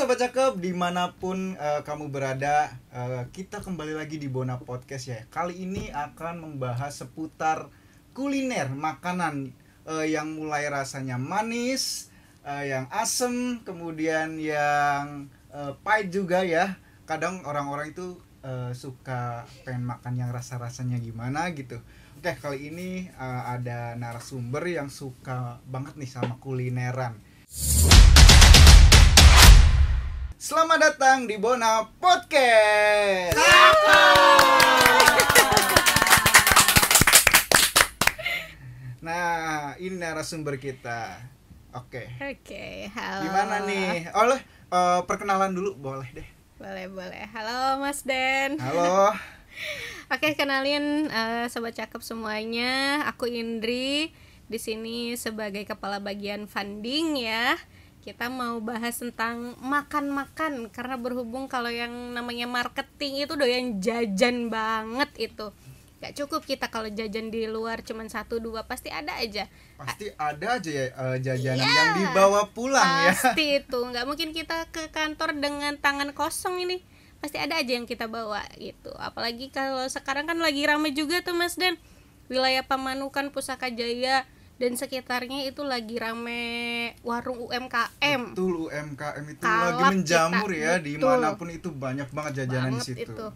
Sobat Cakep, dimanapun kamu berada, kita kembali lagi di Bona Podcast ya. Kali ini akan membahas seputar kuliner, makanan yang mulai rasanya manis, yang asem, kemudian yang pahit juga ya. Kadang orang-orang itu suka pengen makan yang rasa-rasanya gimana gitu. Oke, kali ini ada narasumber yang suka banget nih sama kulineran. Selamat datang di Bona Podcast. Nah, ini narasumber kita. Oke, halo. Gimana nih? Perkenalan dulu boleh deh. Boleh. Halo Mas Den. Halo. Oke, kenalin sobat cakep semuanya. Aku Indri. Di sini sebagai kepala bagian funding ya. Kita mau bahas tentang makan-makan karena berhubung kalau yang namanya marketing itu doyan jajan banget itu. Gak cukup kita kalau jajan di luar cuman 1-2, pasti ada aja. Pasti ada aja ya jajanan yang dibawa pulang ya. Pasti itu, nggak mungkin kita ke kantor dengan tangan kosong ini. Pasti ada aja yang kita bawa gitu. Apalagi kalau sekarang kan lagi rame juga tuh Mas Den. Wilayah Pamanukan, Pusaka Jaya dan sekitarnya itu lagi rame warung UMKM. Betul, UMKM itu Kalap lagi menjamur kita, ya. betul. Dimanapun itu banyak banget jajanan di Banget situ. itu.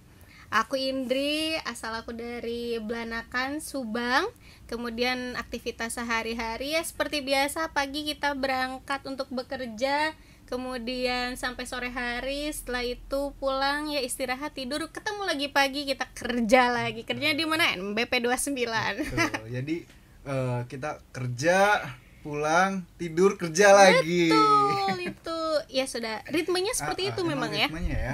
Aku Indri, asal aku dari Blanakan, Subang. Kemudian aktivitas sehari-hari ya seperti biasa, pagi kita berangkat untuk bekerja, kemudian sampai sore hari, setelah itu pulang ya istirahat, tidur, ketemu lagi pagi kita kerja lagi. Kerjanya di mana? NBP 29. Betul. Jadi kita kerja, pulang, tidur, kerja lagi. Betul, itu ya sudah ritmenya seperti itu memang ya. Ritmenya ya.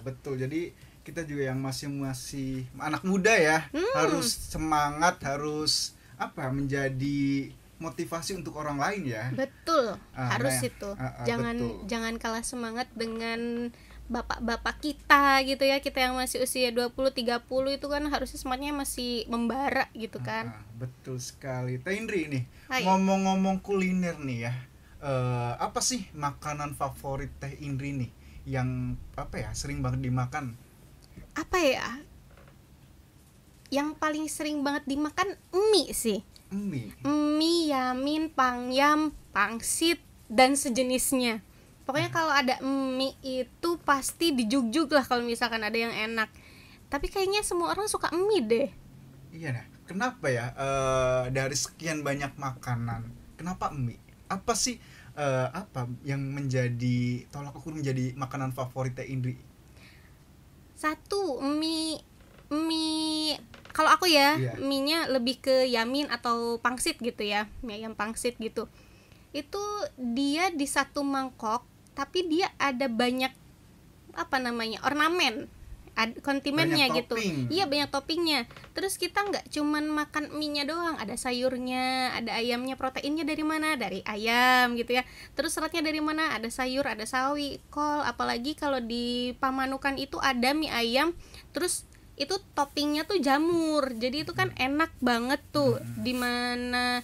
Betul. Jadi kita juga yang masih anak muda ya, harus semangat, harus menjadi motivasi untuk orang lain ya. Betul, harus itu. Betul. Jangan kalah semangat dengan bapak-bapak kita gitu ya. Kita yang masih usia 20-30 itu kan harusnya semangatnya masih membara gitu kan. Betul sekali. Teh Indri nih, Hai. ngomong-ngomong kuliner nih ya. Apa sih makanan favorit Teh Indri nih yang sering banget dimakan? Apa ya? Yang paling sering banget dimakan mie sih. Mie, Yamin, pangyam, pangsit dan sejenisnya. Pokoknya kalau ada mie itu pasti dijugjug lah kalau misalkan ada yang enak. Tapi kayaknya semua orang suka mie deh. Iya nah. Kenapa ya dari sekian banyak makanan, kenapa mie? Apa sih yang menjadi tolak ukur menjadi makanan favorit Teh Indri? Satu, mie kalau aku ya, mie-nya lebih ke yamin atau pangsit gitu ya. Mie ayam pangsit gitu. Itu dia di satu mangkok, tapi dia ada banyak ornamen, kondimennya gitu. Iya, banyak toppingnya. Terus kita nggak cuman makan mie-nya doang, ada sayurnya, ada ayamnya. Proteinnya dari mana? Dari ayam gitu ya. Terus seratnya dari mana? Ada sayur, ada sawi, kol. Apalagi kalau di Pamanukan itu ada mie ayam, terus itu toppingnya tuh jamur. Jadi itu kan enak banget tuh. Dimana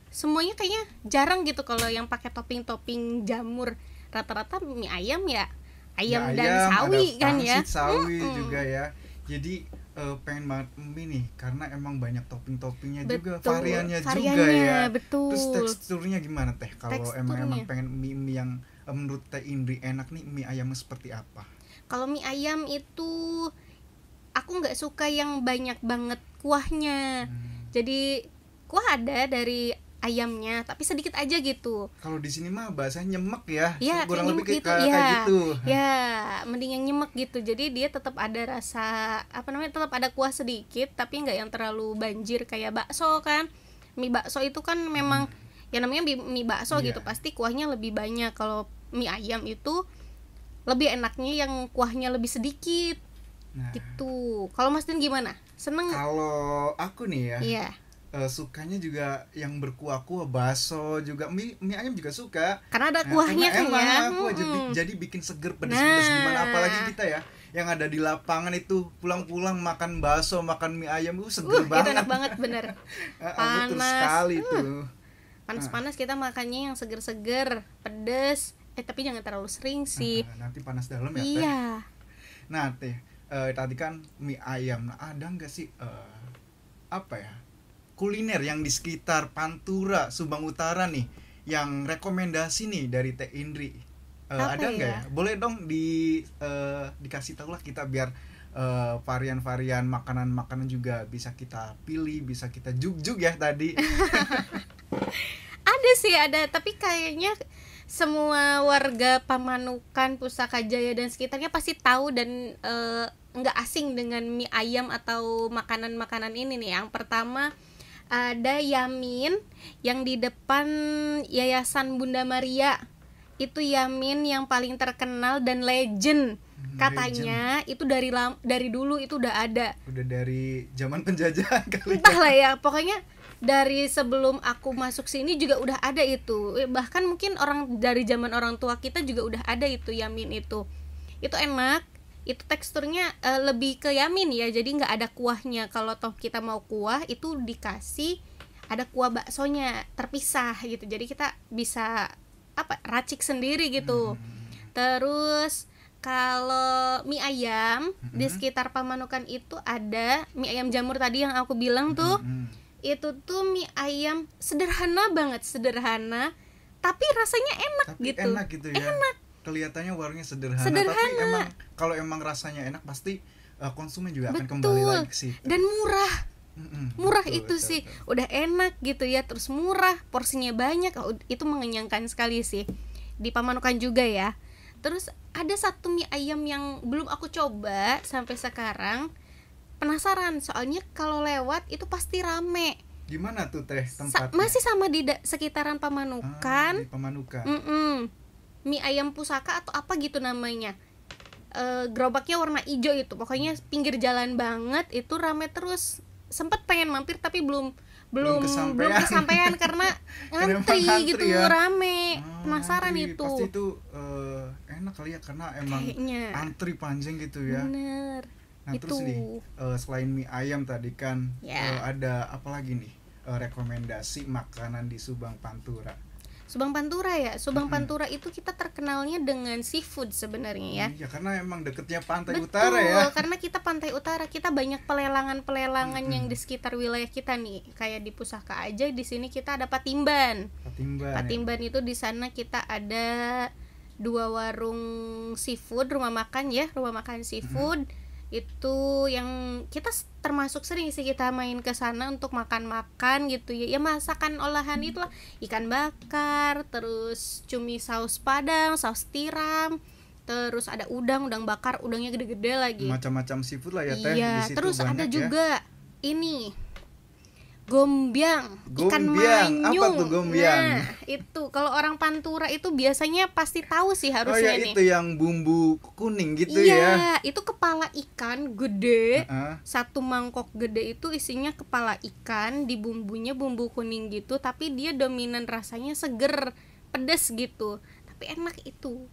semuanya kayaknya jarang gitu kalau yang pakai topping jamur. Rata-rata mie ayam ya ayam dan sawi kan ya. Sawi juga ya. Jadi pengen banget mie nih karena emang banyak topping-toppingnya juga, variannya juga ya. Betul. Terus teksturnya gimana Teh? Kalau emang pengen mie yang menurut Teh Indri enak nih, mie ayamnya seperti apa? Kalau mie ayam itu aku nggak suka yang banyak banget kuahnya. Jadi kuah ada dari ayamnya tapi sedikit aja gitu. Kalau di sini mah bahasanya nyemek ya. Ya, kurang lebih gitu, kayak gitu. Ya, mending yang nyemek gitu. Jadi dia tetap ada rasa tetap ada kuah sedikit tapi nggak yang terlalu banjir kayak bakso kan. Mie bakso itu kan memang yang namanya mie bakso gitu, pasti kuahnya lebih banyak. Kalau mie ayam itu lebih enaknya yang kuahnya lebih sedikit. Gitu. Kalau Mas Den gimana? Seneng? Kalau aku nih ya. Iya. Sukanya juga yang berkuah-kuah, bakso juga, mie ayam juga suka karena ada kuahnya kan ya. Kuah jadi bikin seger, pedes-pedes gimana. Apalagi kita ya yang ada di lapangan itu pulang-pulang makan bakso, makan mie ayam itu seger banget. Itu enak banget bener. Betul sekali tuh. Panas-panas kita makannya yang seger-seger, pedes, tapi jangan terlalu sering sih. Nanti panas dalam ya, iya. Teh. Nah, Teh, tadi kan mie ayam. Nah, ada nggak sih apa ya, kuliner yang di sekitar Pantura, Subang Utara nih, yang rekomendasi nih dari Teh Indri? Ada nggak ya? Boleh dong dikasih tahu lah kita, biar varian-varian makanan-makanan juga bisa kita pilih, bisa kita juk-juk ya tadi. Ada sih, ada, tapi kayaknya semua warga Pamanukan, Pusaka Jaya dan sekitarnya pasti tahu dan nggak asing dengan mie ayam atau makanan-makanan ini nih. Yang pertama ada Yamin yang di depan Yayasan Bunda Maria. Itu Yamin yang paling terkenal dan legend. Katanya legend. Itu dari dulu itu udah ada. Udah dari zaman penjajahan kali. Entahlah ya, pokoknya dari sebelum aku masuk sini juga udah ada itu. Bahkan mungkin dari zaman orang tua kita juga udah ada itu Yamin itu. Itu enak. Itu teksturnya lebih ke yamin ya, jadi nggak ada kuahnya. Kalau toh kita mau kuah itu dikasih ada kuah baksonya terpisah gitu, jadi kita bisa racik sendiri gitu. Terus kalau mie ayam di sekitar Pamanukan itu ada mie ayam jamur tadi yang aku bilang tuh. Itu tuh mie ayam sederhana banget, sederhana tapi rasanya enak. Tapi gitu. Enak gitu ya. Enak. Kelihatannya warnanya sederhana, tapi kalau emang rasanya enak pasti konsumen juga akan kembali lagi ke situ. Dan murah itu betul, sih betul. Udah enak gitu ya, terus murah, porsinya banyak, itu mengenyangkan sekali sih. Di Pamanukan juga ya. Terus ada satu mie ayam yang belum aku coba sampai sekarang, penasaran soalnya kalau lewat itu pasti rame. Gimana tuh Teh tempatnya? Masih sama di sekitaran Pamanukan. Di Pamanukan. Mie ayam pusaka atau apa gitu namanya. Gerobaknya warna hijau itu, pokoknya pinggir jalan banget, itu rame terus. Sempet pengen mampir tapi belum kesampaian karena ngantri gitu ya? Rame. Penasaran antri. Itu pasti itu enak kali ya, karena emang kayaknya antri panjang gitu ya. Bener. Nah itu. Terus nih selain mie ayam tadi kan ada apa lagi nih rekomendasi makanan di Subang Pantura? Subang Pantura ya. Subang Pantura itu kita terkenalnya dengan seafood sebenarnya ya. Iya, karena emang deketnya pantai Betul, utara ya. Karena kita pantai utara, kita banyak pelelangan yang di sekitar wilayah kita nih. Kayak di Pusaka aja di sini kita ada Patimban. Patimban ya. Itu di sana kita ada 2 warung seafood, rumah makan seafood. Itu yang kita termasuk sering sih kita main ke sana untuk makan-makan gitu ya. Ya masakan olahan itulah, ikan bakar, terus cumi saus Padang, saus tiram, terus ada udang bakar, udangnya gede-gede lagi. Macam-macam seafood lah ya Teh. Iya, di situ terus ada ya. juga ini gombyang, ikan manyung. Apa tuh gombyang? Nah, itu kalau orang Pantura itu biasanya pasti tahu sih harusnya nih. Itu yang bumbu kuning gitu ya. Iya, itu kepala ikan gede. Satu mangkok gede itu isinya kepala ikan, di bumbunya bumbu kuning gitu, tapi dia dominan rasanya seger, pedas gitu. Tapi enak itu.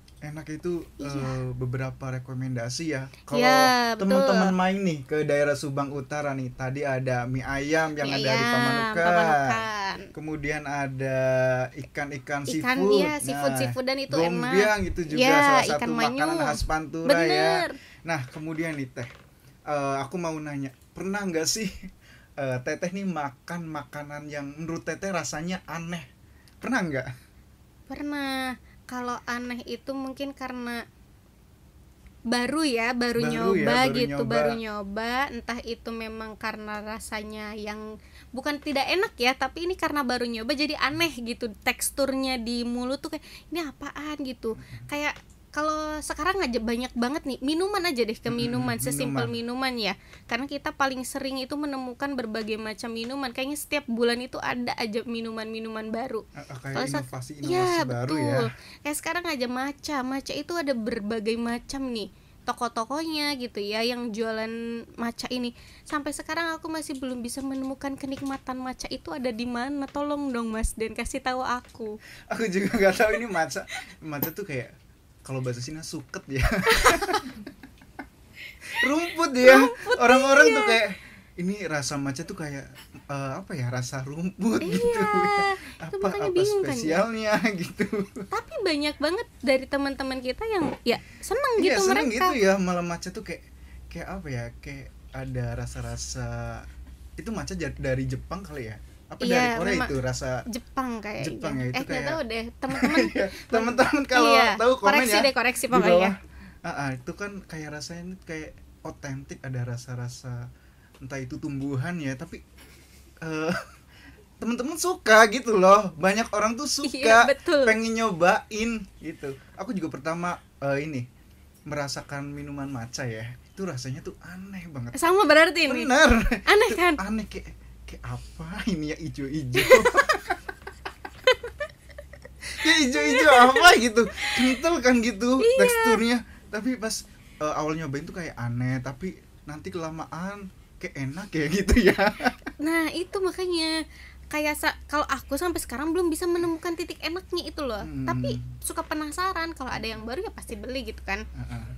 Beberapa rekomendasi ya. Kalau teman-teman main nih ke daerah Subang Utara nih, tadi ada mie ayam yang ada di Pamanukan. Kemudian ada ikan seafood. Iya, seafood dan itu enak. Gombyang itu juga salah satu makanan khas Pantura. Bener. Ya. Nah, kemudian nih Teh, aku mau nanya, pernah nggak sih Teteh nih makan makanan yang menurut Teteh rasanya aneh? Pernah nggak? Pernah. Kalau aneh itu mungkin karena baru nyoba, entah itu memang karena rasanya yang bukan tidak enak ya, tapi ini karena baru nyoba jadi aneh gitu, teksturnya di mulut tuh kayak ini apaan gitu. Kayak kalau sekarang aja banyak banget nih minuman aja deh, ke minuman, sesimpel minuman ya, karena kita paling sering itu menemukan berbagai macam minuman, kayaknya setiap bulan itu ada aja minuman baru. Kayak inovasi baru ya. Kayak sekarang aja matcha itu ada berbagai macam nih toko-tokonya gitu ya yang jualan matcha ini. Sampai sekarang aku masih belum bisa menemukan kenikmatan matcha itu ada di mana. Tolong dong Mas Den, kasih tahu aku. Aku juga nggak tahu ini matcha tuh kayak, kalau bahasa Sina suket ya. rumput ya. Orang-orang tuh kayak ini rasa matcha tuh kayak apa ya, rasa rumput iya, gitu. itu makanya bingung kan spesialnya ya? Gitu. Tapi banyak banget dari teman-teman kita yang ya seneng Iya, gitu seneng mereka. gitu ya, malah matcha tuh kayak apa ya, kayak ada rasa-rasa itu matcha dari Jepang kali ya, apa dari Iya, Korea memang itu rasa Jepang kayaknya. Jepang ya, itu nggak kayak tahu deh teman-teman. teman-teman kalau Iya, tahu komen koreksi ya deh, koreksi di bawah. pokoknya. Itu kan kayak rasanya kayak otentik, ada rasa-rasa entah itu tumbuhan ya, tapi teman-teman suka gitu loh, banyak orang tuh suka. Iya, betul. Pengen nyobain gitu. Aku juga pertama ini merasakan minuman matcha ya, itu rasanya tuh aneh banget. Sama berarti ini. Bener. Aneh kan? Aneh, kayak apa ini ya, ijo-ijo. Kayak ijo-ijo apa gitu, kental kan gitu. Iya. Teksturnya, tapi pas awal nyobain tuh kayak aneh, tapi nanti kelamaan kayak enak ya gitu ya. Nah itu makanya kayak kalau aku sampai sekarang belum bisa menemukan titik enaknya itu loh. Tapi suka penasaran, kalau ada yang baru ya pasti beli gitu kan.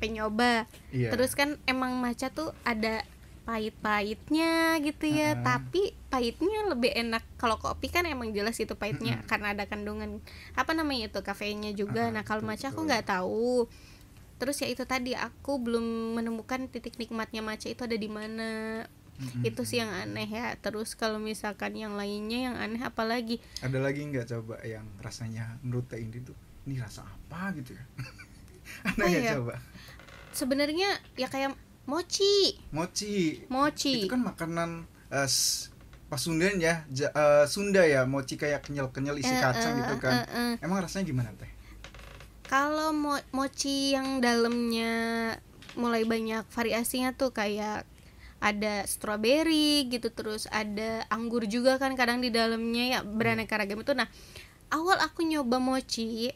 Penyoba. Iya. Terus kan emang matcha tuh ada pahit-pahitnya gitu ya. Tapi pahitnya lebih enak. Kalau kopi kan emang jelas itu pahitnya karena ada kandungan apa namanya itu, kafeinnya juga. Nah kalau matcha aku nggak tahu. Terus ya itu tadi, aku belum menemukan titik nikmatnya matcha itu ada di mana. Itu sih yang aneh ya. Terus kalau misalkan yang lainnya yang aneh apalagi? Ada lagi nggak coba yang rasanya menurut Teh Indi tuh ini rasa apa gitu ya? Ada nggak ya? Coba? Sebenarnya ya kayak mochi. Itu kan makanan Pasundan ya, Sunda ya, mochi kayak kenyal-kenyal isi kacang gitu kan. Emang rasanya gimana Teh? Kalau mochi yang dalamnya mulai banyak variasinya tuh, kayak ada strawberry gitu, terus ada anggur juga kan kadang di dalamnya ya, beraneka ragam itu. Nah awal aku nyoba mochi,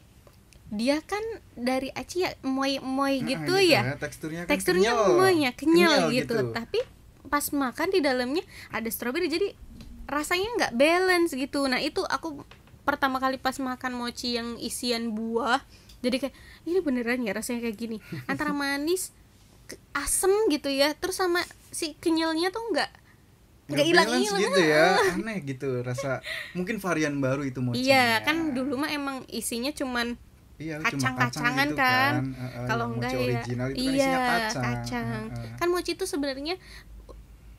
dia kan dari aci ya moy gitu ya, teksturnya kenyal gitu. Tapi pas makan di dalamnya ada strawberry, jadi rasanya nggak balance gitu. Nah itu aku pertama kali pas makan mochi yang isian buah, jadi kayak ini beneran ya rasanya kayak gini, antara manis asem gitu ya, terus sama si kenyalnya tuh nggak hilang-hilang gitu ya. Aneh gitu rasa, mungkin varian baru itu mochi. Iya kan dulu mah emang isinya cuman kacang-kacangan gitu kan. Kalau enggak ya iya kacang. Kan mochi itu sebenarnya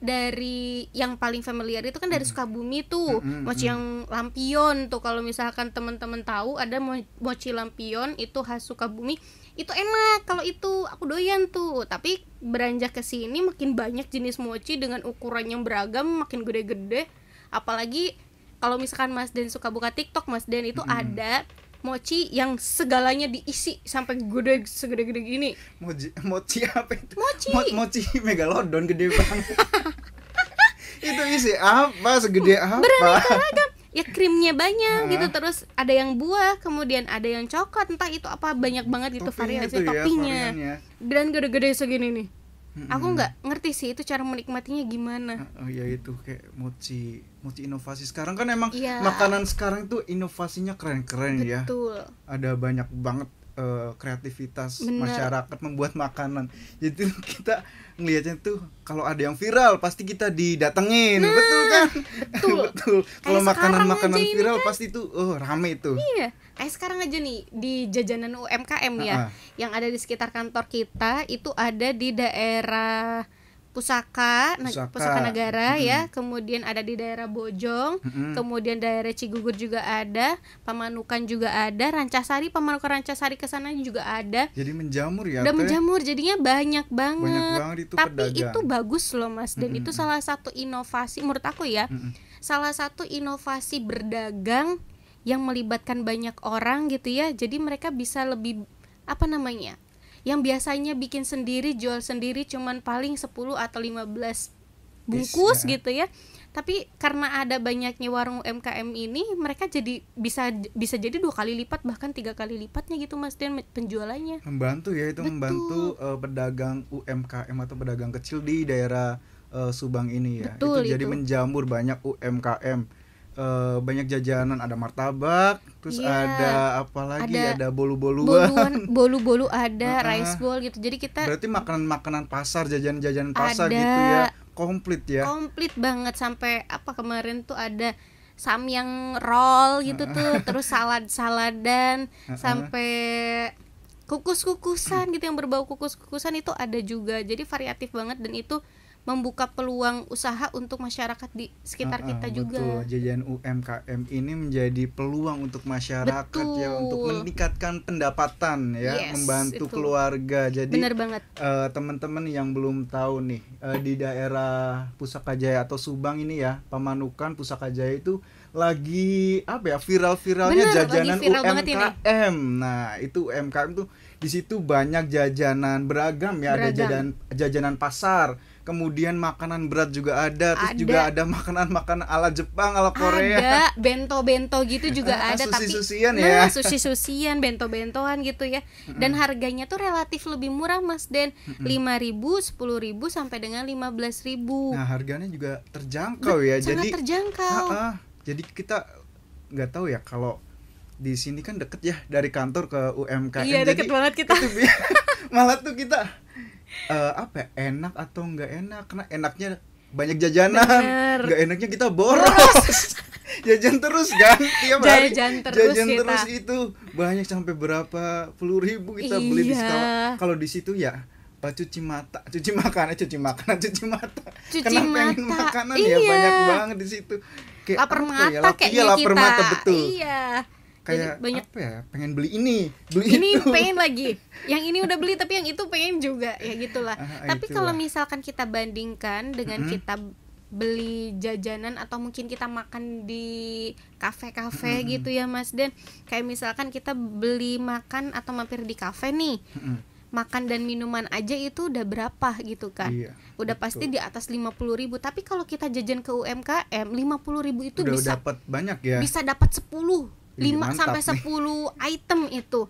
dari yang paling familiar itu kan dari Sukabumi tuh, mochi yang lampion tuh. Kalau misalkan teman-teman tahu ada mochi lampion itu khas Sukabumi, itu enak. Kalau itu aku doyan tuh. Tapi beranjak ke sini makin banyak jenis mochi dengan ukuran yang beragam, makin gede-gede. Apalagi kalau misalkan Mas Den suka buka TikTok, Mas Den itu ada mochi yang segalanya diisi sampai segede-gede gini. Mochi apa itu? Mochi megalodon gede banget. Itu isi apa, segede apa? Beraneka ragam. Ya krimnya banyak gitu, terus ada yang buah, kemudian ada yang coklat, entah itu apa, banyak banget gitu variasi toppingnya. Dan gede-gede segini nih. Aku nggak ngerti sih itu cara menikmatinya gimana. Oh ya itu kayak mochi inovasi sekarang kan emang makanan sekarang tuh inovasinya keren-keren. Betul. Ya. Ada banyak banget kreativitas masyarakat membuat makanan. Jadi kita ngelihatnya tuh kalau ada yang viral pasti kita didatengin. Nah, betul kan? Betul. Kalau makanan viral kan pasti tuh rame itu. Iya. Kayak sekarang aja nih di jajanan UMKM ya, yang ada di sekitar kantor kita itu ada di daerah Pusaka Negara ya, kemudian ada di daerah Bojong, kemudian daerah Cigugur juga ada, Pamanukan juga ada, Pamanukan Rancasari kesana juga ada. Jadi menjamur ya. Udah menjamur, jadinya banyak banget. Itu tapi pedagang. Itu bagus loh Mas, dan itu salah satu inovasi menurut aku ya. Salah satu inovasi berdagang yang melibatkan banyak orang gitu ya. Jadi mereka bisa lebih yang biasanya bikin sendiri, jual sendiri cuman paling 10 atau 15 bungkus gitu ya. Tapi karena ada banyaknya warung UMKM ini, mereka jadi bisa jadi 2 kali lipat, bahkan 3 kali lipatnya gitu Mas Dan penjualannya. Membantu ya itu. Betul. Membantu pedagang UMKM atau pedagang kecil di daerah Subang ini ya. Betul, itu jadi menjamur banyak UMKM. Banyak jajanan, ada martabak, terus ada apa lagi, ada bolu-bolu ada rice bowl gitu. Jadi kita berarti makanan pasar, jajanan pasar gitu ya, komplit ya. Komplit banget, sampai apa kemarin tuh ada samyang roll gitu tuh, terus saladan, sampai kukus-kukusan gitu yang berbau kukus-kukusan itu ada juga. Jadi variatif banget, dan itu membuka peluang usaha untuk masyarakat di sekitar kita juga. Betul, jajanan UMKM ini menjadi peluang untuk masyarakat. Betul. Ya, untuk meningkatkan pendapatan ya, membantu keluarga. Jadi bener banget. Teman-teman yang belum tahu nih, di daerah Pusaka Jaya atau Subang ini ya, Pamanukan Pusaka Jaya itu lagi apa ya, viral-viralnya jajanan UMKM. Nah, itu UMKM tuh di situ banyak jajanan beragam ya, ada jajanan pasar, kemudian makanan berat juga ada, terus juga ada makanan-makanan ala Jepang, ala Korea. Ada bento-bento gitu juga ada, sushi-susian ya. Sushi-susian, bento-bentoan gitu ya. Dan harganya tuh relatif lebih murah Mas Den. 5.000, 10.000 sampai dengan 15.000. Nah, harganya juga terjangkau ya. Sangat terjangkau. Jadi kita nggak tahu ya, kalau di sini kan deket ya dari kantor ke UMKM. Iya, deket banget kita. Malah tuh kita apa ya, enak atau nggak enak, karena enaknya banyak jajanan, nggak enaknya kita boros. Jajan terus kan tiap hari, jajan terus itu banyak sampai berapa puluh ribu kita beli di skala. Kalau di situ ya cuci mata, cuci makanan, cuci mata. Karena pengen makanan ya banyak banget di situ. Kayak lapar mata kayaknya kita. Lapar mata, betul. Iya. Kayak banyak apa ya, pengen beli ini itu, pengen lagi yang ini udah beli tapi yang itu pengen juga ya gitulah. Tapi kalau misalkan kita bandingkan dengan kita beli jajanan atau mungkin kita makan di kafe-kafe gitu ya Mas Den, kayak misalkan kita beli makan atau mampir di kafe nih, makan dan minuman aja itu udah berapa gitu kan. Udah pasti di atas 50.000. Tapi kalau kita jajan ke UMKM 50.000 itu udah bisa dapat banyak ya, bisa dapat 5 sampai 10 item itu.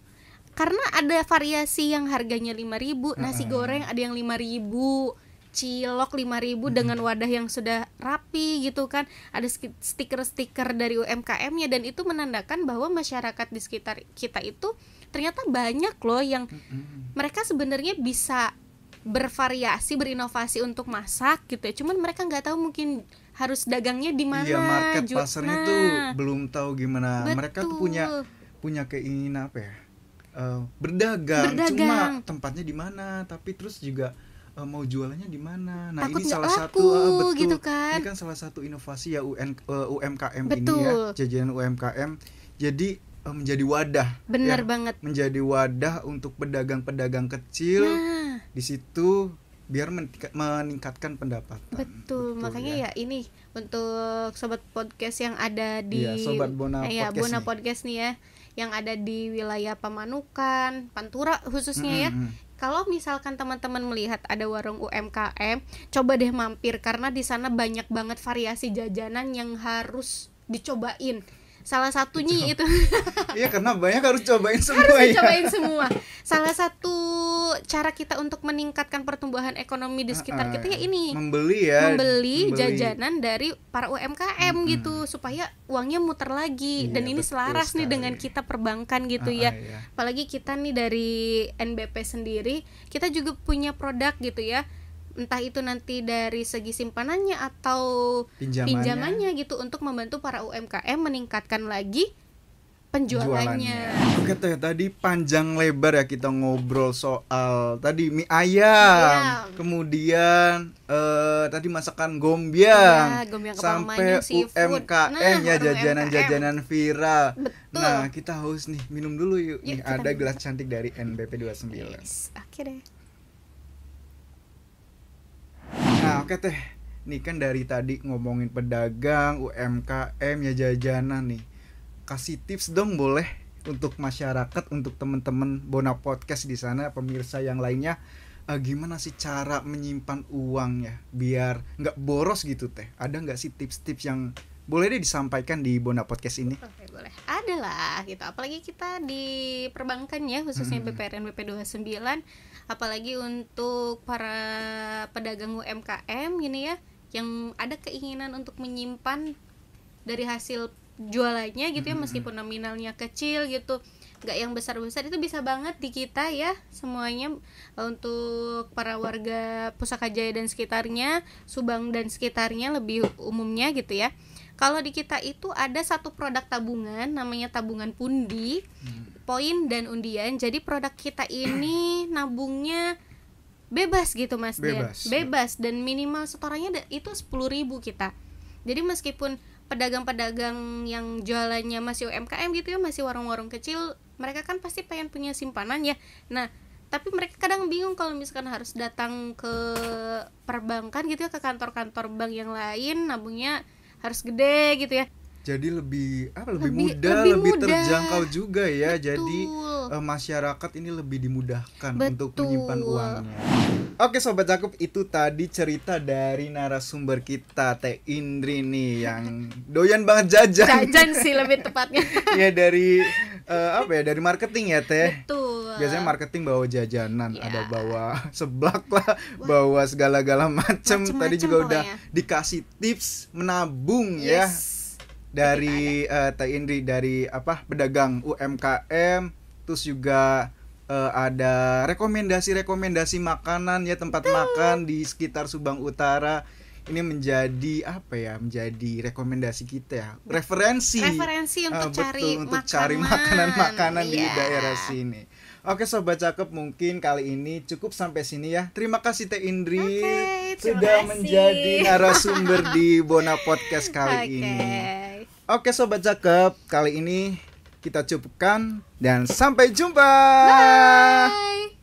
Karena ada variasi yang harganya 5.000, nasi goreng ada yang 5.000, cilok 5.000 dengan wadah yang sudah rapi gitu kan. Ada stiker-stiker dari UMKM-nya, dan itu menandakan bahwa masyarakat di sekitar kita itu ternyata banyak loh yang mereka sebenarnya bisa bervariasi, berinovasi untuk masak gitu ya. Cuman mereka nggak tahu mungkin harus dagangnya di mana. Iya, market pasarnya tuh belum tahu gimana. Betul. Mereka tuh punya keinginan apa ya? Berdagang. Cuma tempatnya di mana, tapi terus juga mau jualannya di mana. Nah, takut ini salah laku, satu betul. Gitu kan. Ini kan salah satu inovasi ya UMKM betul. Ini ya, jajanan UMKM. Jadi menjadi wadah. Benar ya, banget. Menjadi wadah untuk pedagang-pedagang kecil. Di situ biar meningkatkan pendapatan. Betul, makanya ya ini untuk sobat podcast yang ada di sobat Bona podcast, Bona podcast nih ya, yang ada di wilayah Pamanukan, Pantura khususnya ya. Kalau misalkan teman-teman melihat ada warung UMKM, coba deh mampir, karena di sana banyak banget variasi jajanan yang harus dicobain. Salah satunya itu. Iya, karena banyak harus cobain semua. Harus dicobain semua. Salah satu cara kita untuk meningkatkan pertumbuhan ekonomi di sekitar kita ya ini. Membeli jajanan dari para UMKM gitu, supaya uangnya muter lagi. Dan ini selaras nih dengan kita perbankan gitu ya. Apalagi kita nih dari NBP sendiri, kita juga punya produk gitu ya. Entah itu nanti dari segi simpanannya atau pinjamannya gitu, untuk membantu para UMKM meningkatkan lagi penjualannya. Oke teh, tadi panjang lebar ya kita ngobrol soal tadi mie ayam. Kemudian tadi masakan gombyang, sampai UMKM ya, jajanan-jajanan viral. Betul. Nah, kita haus nih, minum dulu yuk. Nih ada gelas cantik dari NBP 29. Oke deh. Nah, oke teh, nih kan dari tadi ngomongin pedagang, UMKM ya, jajanan nih. Kasih tips dong boleh untuk masyarakat, untuk teman-teman Bona Podcast di sana, pemirsa yang lainnya, gimana sih cara menyimpan uang ya biar nggak boros gitu teh? Ada nggak sih tips-tips yang boleh deh disampaikan di Bona Podcast ini? Oke, boleh. Ada lah gitu. Apalagi kita di perbankan ya, khususnya BPRN BP 29. Apalagi untuk para pedagang UMKM gini ya, yang ada keinginan untuk menyimpan dari hasil jualannya gitu ya, meskipun nominalnya kecil gitu. nggak yang besar-besar, itu bisa banget di kita ya semuanya. Untuk para warga Pusaka Jaya dan sekitarnya, Subang dan sekitarnya lebih umumnya gitu ya. Kalau di kita itu ada satu produk tabungan namanya tabungan pundi, poin dan undian. Jadi produk kita ini nabungnya bebas gitu Mas Dian. Bebas dan minimal setorannya itu 10.000 kita. Jadi meskipun pedagang-pedagang yang jualannya masih UMKM gitu ya, masih warung-warung kecil, mereka kan pasti pengen punya simpanan ya. Nah, tapi mereka kadang bingung kalau misalkan harus datang ke perbankan gitu ya, ke kantor-kantor bank yang lain, nabungnya harus gede gitu ya. Jadi lebih mudah, terjangkau juga ya. Betul. Jadi masyarakat ini lebih dimudahkan untuk menyimpan uangnya. Oke Sobat Cakep, itu tadi cerita dari narasumber kita Teh Indri nih yang doyan banget jajan sih lebih tepatnya. Ya dari dari marketing ya Teh. Betul. Biasanya marketing bawa jajanan, ada bawa seblak lah, bawa segala-gala macem. Tadi juga pokoknya udah dikasih tips menabung ya dari Teh Indri, dari pedagang UMKM. Terus juga ada rekomendasi makanan ya, tempat makan di sekitar Subang Utara. Ini menjadi menjadi rekomendasi kita ya, referensi untuk cari makanan-makanan di daerah sini. Oke Sobat Cakep, mungkin kali ini cukup sampai sini ya. Terima kasih Teh Indri sudah menjadi narasumber di Bona Podcast kali ini. Oke Sobat Cakep, kali ini kita cukupkan dan sampai jumpa. Bye.